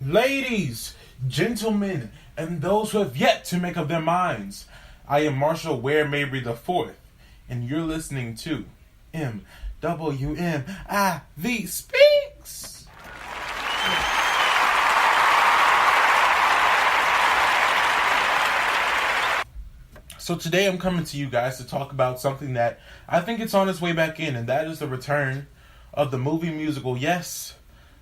Ladies, gentlemen, and those who have yet to make up their minds, I am Marshall Ware Mabry IV, and you're listening to MWMIV Speaks. So today I'm coming to you guys to talk about something that I think it's on its way back in, and that is the return of the movie musical. Yes,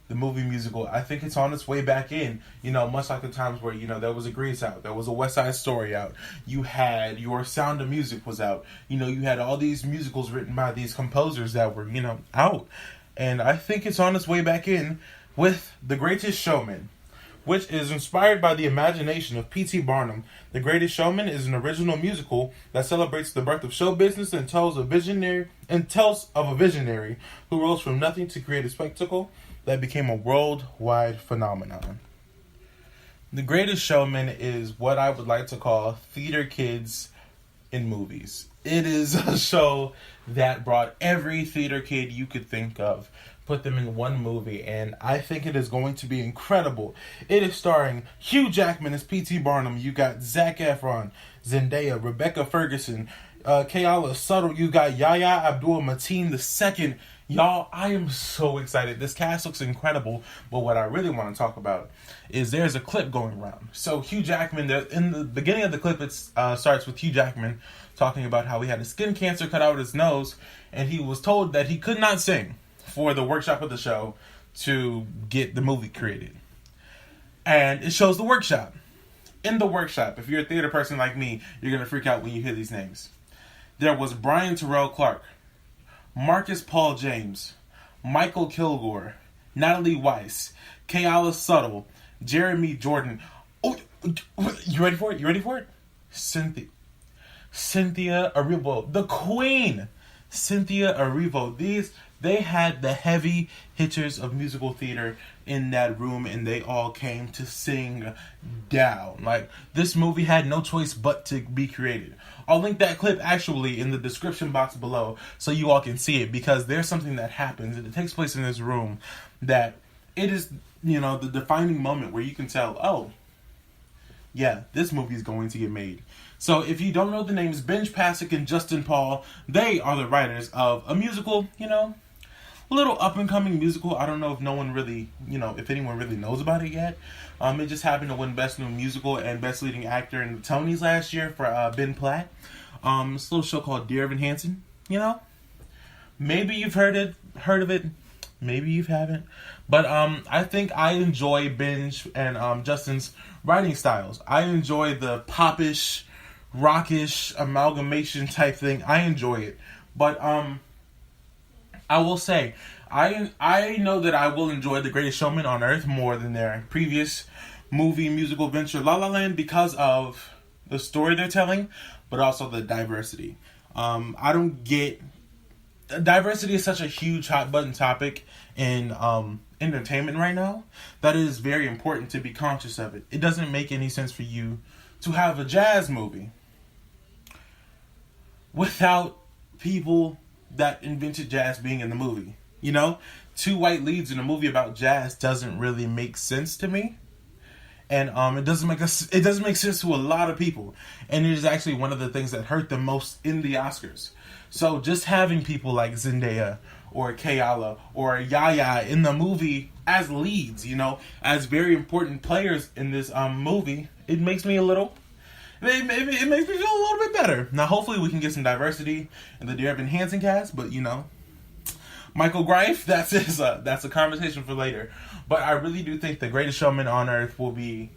the movie musical. I think it's on its way back in. Much like the times where, there was a Grease out, there was a West Side Story out, you had your Sound of Music was out, you had all these musicals written by these composers that were, out. And I think it's on its way back in with The Greatest Showman, which is inspired by the imagination of P.T. Barnum. The Greatest Showman is an original musical that celebrates the birth of show business and tells of a visionary who rose from nothing to create a spectacle that became a worldwide phenomenon. The Greatest Showman is what I would like to call theater kids in movies. It is a show that brought every theater kid you could think of, put them in one movie, and I think it is going to be incredible. It is starring Hugh Jackman as P.T. Barnum. You got Zac Efron, Zendaya, Rebecca Ferguson, Kayala Tuttle. You got Yahya Abdul-Mateen II. Y'all, I am so excited. This cast looks incredible, but what I really want to talk about is there's a clip going around. So Hugh Jackman, in the beginning of the clip, it starts with Hugh Jackman talking about how he had a skin cancer cut out of his nose, and he was told that he could not sing for the workshop of the show to get the movie created. And it shows the workshop. In the workshop, if you're a theater person like me, you're going to freak out when you hear these names. There was Brian Terrell Clark, Marcus Paul James, Michael Kilgore, Natalie Weiss, Kayala Tuttle, Jeremy Jordan. Oh, you ready for it? Cynthia Erivo, the queen. Cynthia Erivo. They had the heavy hitters of musical theater in that room, and they all came to sing down. Like, this movie had no choice but to be created. I'll link that clip actually in the description box below so you all can see it, because there's something that happens, and it takes place in this room that it is, the defining moment where you can tell, oh, yeah, this movie is going to get made. So if you don't know the names, Benj Pasek and Justin Paul, they are the writers of a musical, little up-and-coming musical. I don't know if anyone really knows about it yet. It just happened to win Best New Musical and Best Leading Actor in the Tonys last year for Ben Platt. This little show called Dear Evan Hansen. Maybe you've heard of it. Maybe you haven't. But I think I enjoy Benj and Justin's writing styles. I enjoy the popish, rockish amalgamation type thing. I enjoy it. But I will say, I know that I will enjoy The Greatest Showman on Earth more than their previous movie musical venture, La La Land, because of the story they're telling, but also the diversity. Diversity is such a huge hot button topic in entertainment right now that it is very important to be conscious of it. It doesn't make any sense for you to have a jazz movie without people that invented jazz being in the movie. Two white leads in a movie about jazz doesn't really make sense to me. And it doesn't make sense to a lot of people. And it is actually one of the things that hurt the most in the Oscars. So just having people like Zendaya or Kayala or Yahya in the movie as leads, as very important players in this movie, it makes me it makes me feel a little bit better. Now, hopefully we can get some diversity in the Dear Evan Hansen cast, but Michael Greif, that's a conversation for later. But I really do think The Greatest Showman on Earth will be,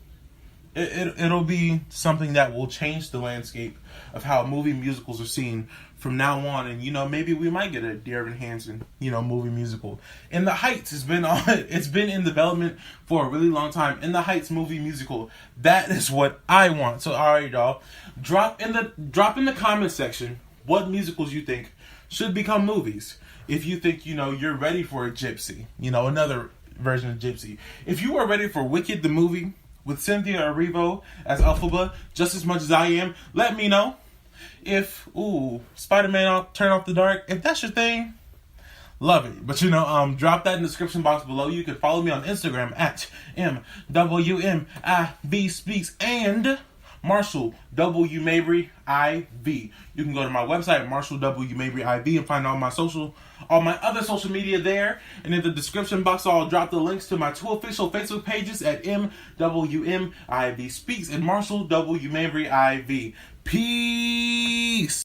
it'll be something that will change the landscape of how movie musicals are seen from now on. And maybe we might get a Dear Evan Hansen movie musical. In the Heights it's been in development for a really long time. In the Heights movie musical, that is what I want. So alright, y'all, drop in the comment section what musicals you think should become movies. If you think you're ready for a Gypsy, another version of Gypsy. If you are ready for Wicked the movie with Cynthia Erivo as Elphaba just as much as I am, let me know. If Spider-Man Turn Off the Dark, if that's your thing, Love it. But drop that in the description box below. You can follow me on Instagram at MWMIV Speaks and Marshall W. Mabry IV. You can go to my website, Marshall W. Mabry IV, and find all my other social media there. And in the description box, I'll drop the links to my 2 official Facebook pages at MWMIV Speaks and Marshall W. Mabry IV. Peace.